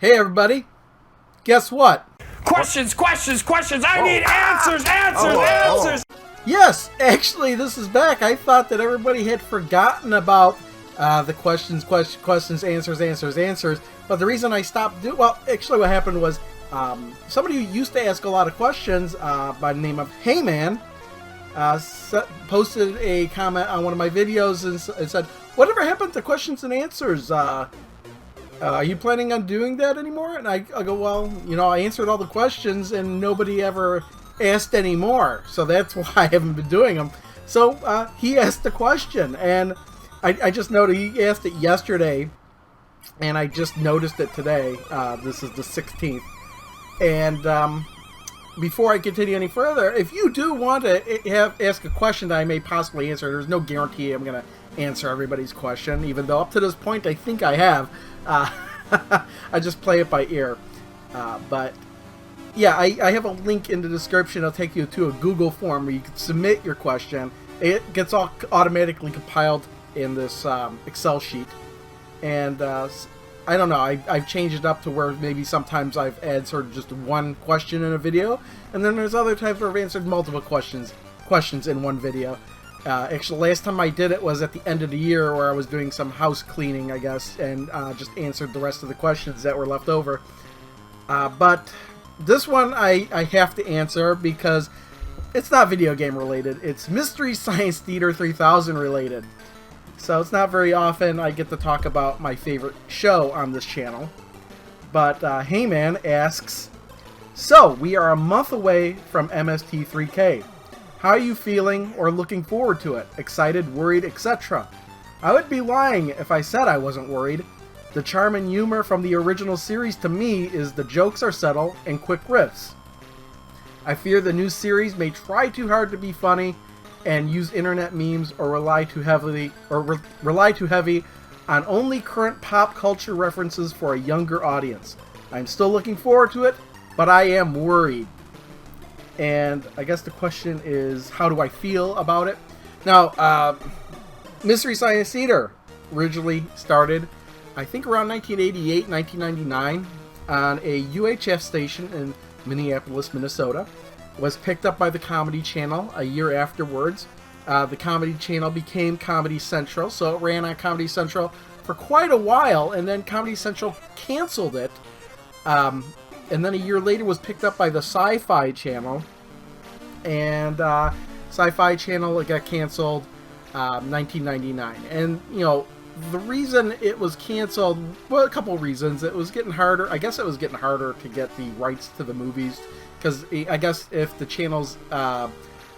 Hey everybody, guess what? Questions! I need answers! Yes, actually this is back. I thought that everybody had forgotten about the questions, answers. But the reason I stopped actually what happened was somebody who used to ask a lot of questions by the name of HeyMan posted a comment on one of my videos and said, whatever happened to questions and answers? Are you planning on doing that anymore? And I go, well, you know, I answered all the questions and nobody ever asked any more. So that's why I haven't been doing them. So he asked the question, and I just noted he asked it yesterday, and I just noticed it today. This is the 16th. And before I continue any further, if you do want to ask a question that I may possibly answer, there's no guarantee I'm going to answer everybody's question, even though up to this point I think I have. I just play it by ear. But yeah, I have a link in the description. It'll take you to a Google form where you can submit your question. It gets all automatically compiled in this Excel sheet. And I don't know, I've changed it up to where maybe sometimes I've answered just one question in a video, and then there's other times where I've answered multiple questions in one video. Actually, last time I did it was at the end of the year where I was doing some house cleaning, I guess, and just answered the rest of the questions that were left over. But this one I have to answer because it's not video game related. It's Mystery Science Theater 3000 related. So it's not very often I get to talk about my favorite show on this channel. But HeyMan asks, so we are a month away from MST3K. How are you feeling or looking forward to it? Excited, worried, etc.? I would be lying if I said I wasn't worried. The charm and humor from the original series to me is the jokes are subtle and quick riffs. I fear the new series may try too hard to be funny and use internet memes or rely too heavy on only current pop culture references for a younger audience. I'm still looking forward to it, but I am worried. And I guess the question is, how do I feel about it? Now, Mystery Science Theater originally started, I think, around 1988, 1999 on a UHF station in Minneapolis, Minnesota. Was picked up by the Comedy Channel a year afterwards. The Comedy Channel became Comedy Central, so it ran on Comedy Central for quite a while, and then Comedy Central canceled it. And then a year later was picked up by the Sci-Fi Channel, and Sci-Fi Channel got canceled 1999. And, you know, the reason it was canceled, well, a couple reasons. It was getting harder. I guess it was getting harder to get the rights to the movies, because I guess if the channel's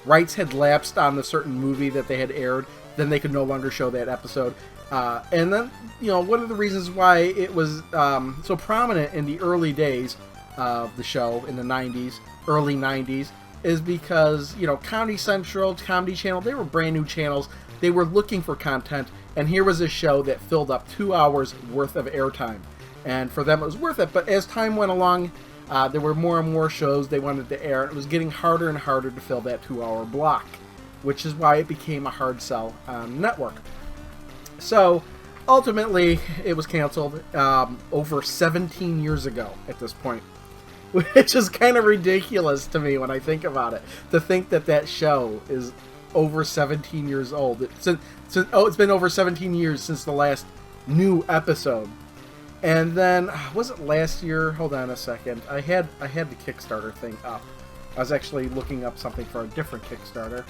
rights had lapsed on the certain movie that they had aired, then they could no longer show that episode. And then, you know, one of the reasons why it was so prominent in the early days of the show in the 90s, early 90s, is because, you know, Comedy Central, Comedy Channel, they were brand new channels. They were looking for content, and here was a show that filled up 2 hours worth of airtime. And for them, it was worth it. But as time went along, there were more and more shows they wanted to air, and it was getting harder and harder to fill that 2-hour block, which is why it became a hard sell on the network. So, ultimately, it was canceled over 17 years ago at this point, which is kind of ridiculous to me when I think about it, to think that that show is over 17 years old. It's been over 17 years since the last new episode. And then, was it last year? Hold on a second. I had the Kickstarter thing up. I was actually looking up something for a different Kickstarter.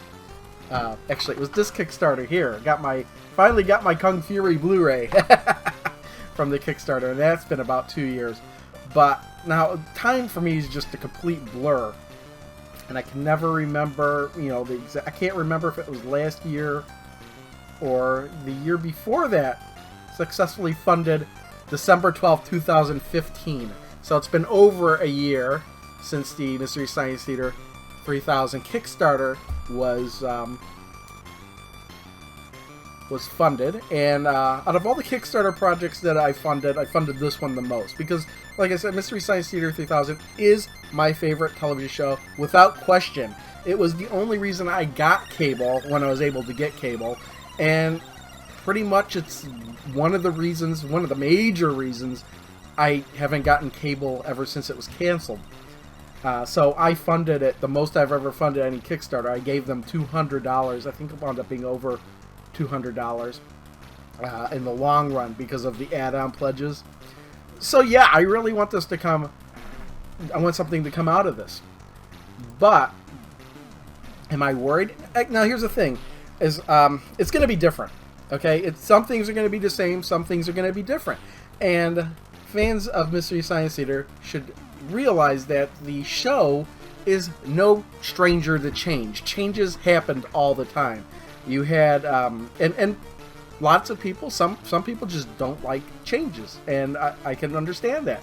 Actually, it was this Kickstarter here. Finally got my Kung Fury Blu-ray from the Kickstarter, and that's been about 2 years. But now, time for me is just a complete blur, and I can never remember, you know, I can't remember if it was last year or the year before that. Successfully funded December 12th, 2015. So it's been over a year since the Mystery Science Theater 3000 Kickstarter was funded, and out of all the Kickstarter projects that I funded this one the most, because, like I said, Mystery Science Theater 3000 is my favorite television show, without question. It was the only reason I got cable when I was able to get cable, and pretty much it's one of the major reasons I haven't gotten cable ever since it was canceled. So I funded it, the most I've ever funded any Kickstarter. I gave them $200. I think it wound up being over $200 in the long run because of the add-on pledges. So yeah, I really want this to come. I want something to come out of this. But am I worried? Now here's the thing: is it's going to be different. Okay, some things are going to be the same, some things are going to be different, and fans of Mystery Science Theater should realize that the show is no stranger to change. Changes happened all the time. You had and lots of people, some people just don't like changes, and I can understand that.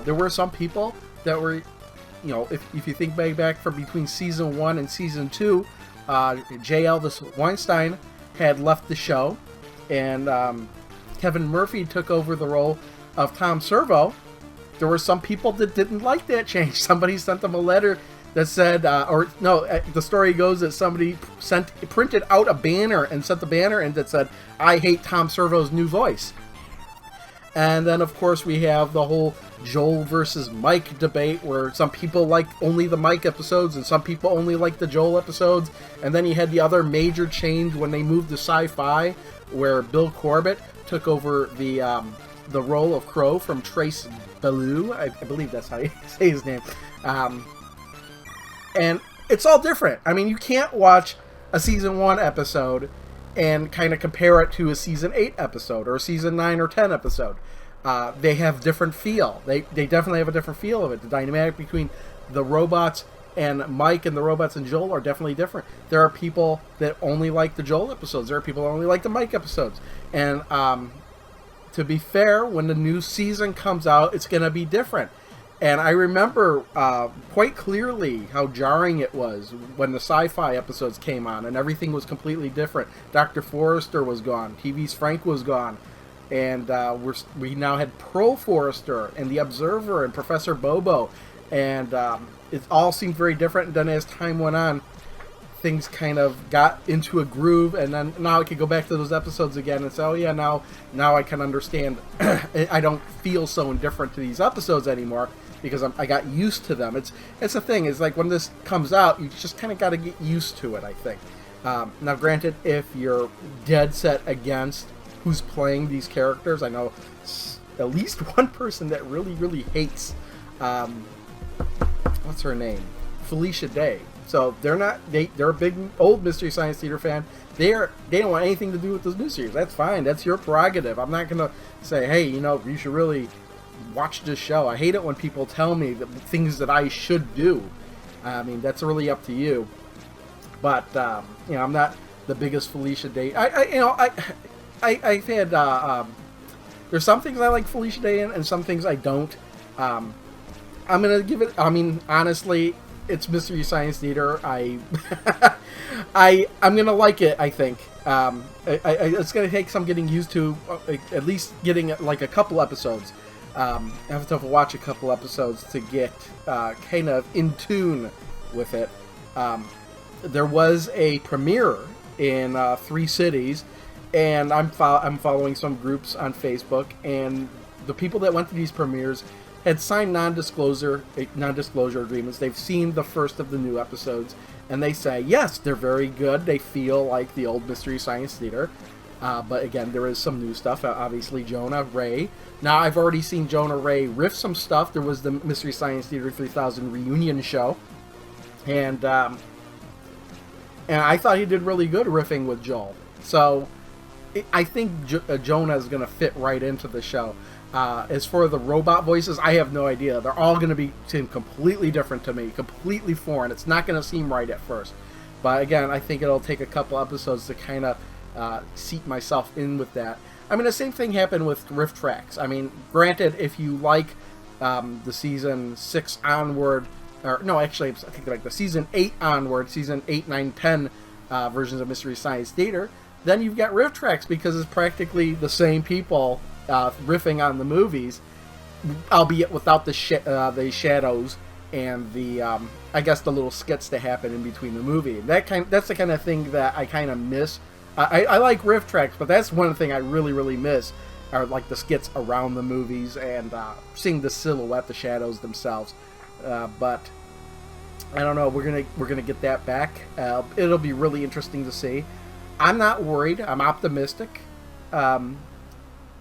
There were some people that were, you know, if you think back from between season 1 and season 2, J. Elvis Weinstein had left the show, and Kevin Murphy took over the role of Tom Servo. There were some people that didn't like that change. Somebody sent them a letter that said, the story goes that somebody printed out a banner and sent the banner in that said, "I hate Tom Servo's new voice." And then, of course, we have the whole Joel versus Mike debate, where some people like only the Mike episodes and some people only like the Joel episodes. And then you had the other major change when they moved to Sci-Fi, where Bill Corbett took over the role of Crow from Trace Bellew. I believe that's how you say his name. And it's all different. I mean, you can't watch a season 1 episode and kind of compare it to a season 8 episode or a season 9 or 10 episode. They have different feel. They definitely have a different feel of it. The dynamic between the robots and Mike and the robots and Joel are definitely different. There are people that only like the Joel episodes. There are people that only like the Mike episodes. And to be fair, when the new season comes out, it's going to be different. And I remember quite clearly how jarring it was when the Sci-Fi episodes came on and everything was completely different. Dr. Forrester was gone. TV's Frank was gone. And we now had Pearl Forrester and The Observer and Professor Bobo. And it all seemed very different. And then as time went on, things kind of got into a groove. And then now I could go back to those episodes again and say, oh yeah, now I can understand. I don't feel so indifferent to these episodes anymore, because I got used to them. It's the thing, is like when this comes out, you just kind of got to get used to it, I think. Now granted, if you're dead set against who's playing these characters, I know at least one person that really, really hates, what's her name? Felicia Day. So they're a big old Mystery Science Theater fan. They don't want anything to do with this new series. That's fine. That's your prerogative. I'm not gonna say, hey, you should really watch this show. I hate it when people tell me the things that I should do. I mean, that's really up to you. But I'm not the biggest Felicia Day. I've had there's some things I like Felicia Day in, and some things I don't. I'm gonna give it. I mean, honestly, it's Mystery Science Theater. I'm gonna like it, I think. It's gonna take some getting used to. At least getting like a couple episodes. I have to watch a couple episodes to get kind of in tune with it. There was a premiere in 3 cities, and I'm following some groups on Facebook, and the people that went to these premieres had signed non-disclosure agreements. They've seen the first of the new episodes, and they say, yes, they're very good. They feel like the old Mystery Science Theater. But again, there is some new stuff. Obviously, Jonah Ray. Now, I've already seen Jonah Ray riff some stuff. There was the Mystery Science Theater 3000 reunion show. And I thought he did really good riffing with Joel. So, I think Jonah is going to fit right into the show. As for the robot voices, I have no idea. They're all going to seem completely different to me. Completely foreign. It's not going to seem right at first. But again, I think it'll take a couple episodes to kind of seat myself in with that. I mean, the same thing happened with riff tracks. I mean, granted, if you like the season 6 onward, or no, actually, I think like the season 8 onward, season 8, 9, 10 versions of Mystery Science Theater, then you've got riff tracks because it's practically the same people riffing on the movies, albeit without the shadows and the I guess the little skits that happen in between the movie. That's the kind of thing that I kind of miss. I like riff tracks, but that's one thing I really, really miss, or like the skits around the movies, and seeing the silhouette, the shadows themselves. But I don't know. We're gonna get that back. It'll be really interesting to see. I'm not worried. I'm optimistic. The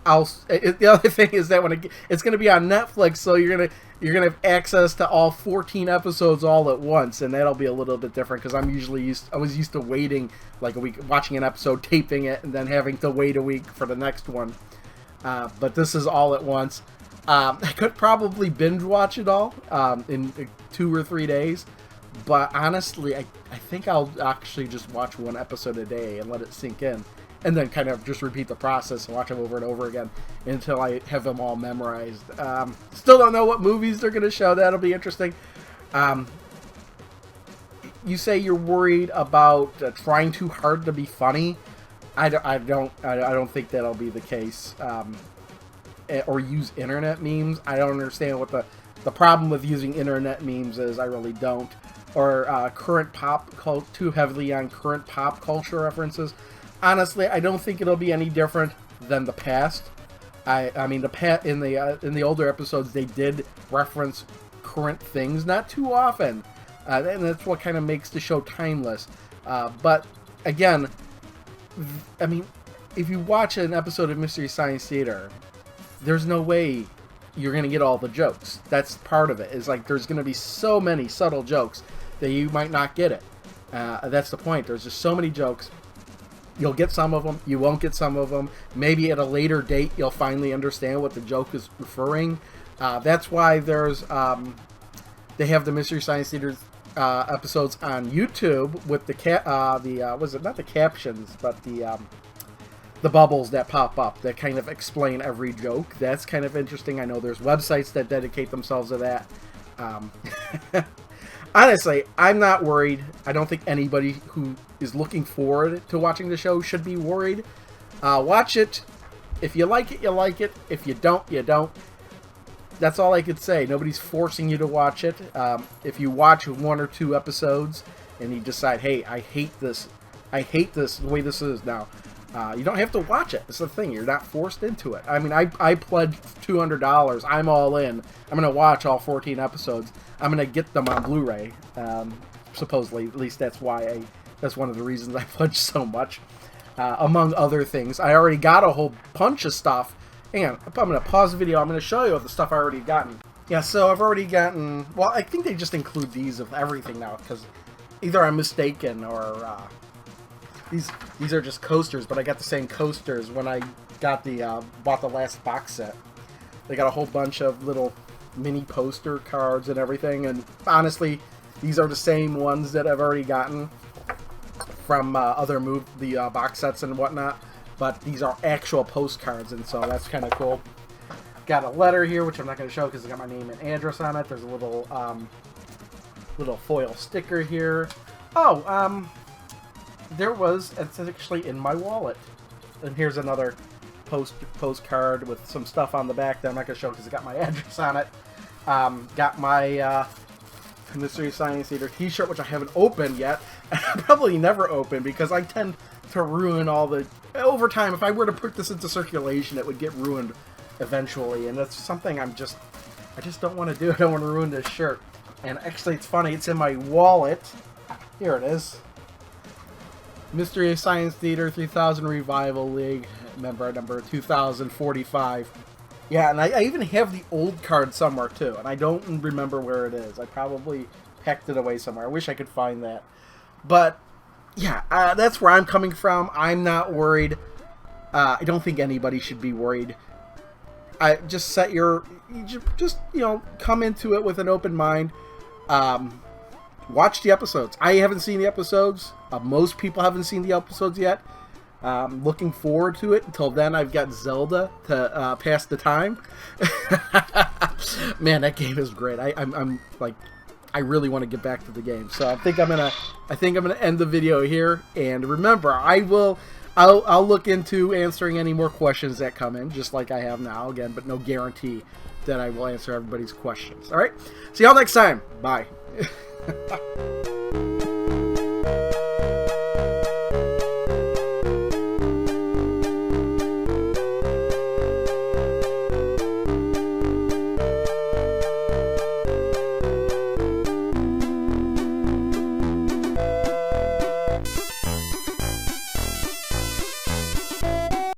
other thing is that it's gonna be on Netflix, so you're gonna have access to all 14 episodes all at once, and that'll be a little bit different because I was used to waiting like a week, watching an episode, taping it, and then having to wait a week for the next one. But this is all at once. I could probably binge watch it all in 2 or 3 days, but honestly, I think I'll actually just watch one episode a day and let it sink in, and then kind of just repeat the process and watch them over and over again until I have them all memorized. Still don't know what movies they're going to show. That'll be interesting. You say you're worried about trying too hard to be funny. I don't think that'll be the case. Or use internet memes. I don't understand what the problem with using internet memes is. I really don't. Or current pop culture, too heavily on current pop culture references. Honestly, I don't think it'll be any different than the past. I mean, in the older episodes, they did reference current things, not too often, and that's what kind of makes the show timeless. But again, I mean, if you watch an episode of Mystery Science Theater, there's no way you're going to get all the jokes. That's part of it. It's like there's going to be so many subtle jokes that you might not get it. That's the point. There's just so many jokes. You'll get some of them. You won't get some of them. Maybe at a later date, you'll finally understand what the joke is referring. That's why there's they have the Mystery Science Theater episodes on YouTube with not the captions, but the bubbles that pop up that kind of explain every joke. That's kind of interesting. I know there's websites that dedicate themselves to that. Honestly, I'm not worried. I don't think anybody who is looking forward to watching the show should be worried. Watch it. If you like it, you like it. If you don't, you don't. That's all I could say. Nobody's forcing you to watch it. If you watch 1 or 2 episodes and you decide, hey, I hate this the way this is now, you don't have to watch it. It's the thing. You're not forced into it. I mean, I pledged $200. I'm all in. I'm going to watch all 14 episodes. I'm going to get them on Blu-ray. Supposedly, at least that's one of the reasons I pledged so much. Among other things, I already got a whole bunch of stuff. Hang on, I'm going to pause the video. I'm going to show you the stuff I already gotten. Yeah, so I've already gotten... Well, I think they just include these of everything now, because either I'm mistaken or... These are just coasters, but I got the same coasters when I got bought the last box set. They got a whole bunch of little mini poster cards and everything, and honestly, these are the same ones that I've already gotten from the box sets and whatnot, but these are actual postcards, and so that's kind of cool. Got a letter here, which I'm not going to show because it's got my name and address on it. There's a little foil sticker here. Oh, it's actually in my wallet. And here's another postcard with some stuff on the back that I'm not going to show because it got my address on it. Got my Mystery Science Theater t-shirt, which I haven't opened yet. Probably never open because I tend to ruin all the... Over time, if I were to put this into circulation, it would get ruined eventually. And that's something I just don't want to do. I don't want to ruin this shirt. And actually, it's funny. It's in my wallet. Here it is. Mystery Science Theater 3000 Revival League member number 2045. Yeah, and I even have the old card somewhere too, and I don't remember where it is. I probably packed it away somewhere. I wish I could find that. But yeah, that's where I'm coming from. I'm not worried. I don't think anybody should be worried. I just come into it with an open mind. Watch the episodes. I haven't seen the episodes. Most people haven't seen the episodes yet. Looking forward to it. Until then, I've got Zelda to pass the time. Man, that game is great. I really want to get back to the game. So I think I'm gonna end the video here. And remember, I'll look into answering any more questions that come in, just like I have now. Again, but no guarantee that I will answer everybody's questions. All right. See y'all next time. Bye.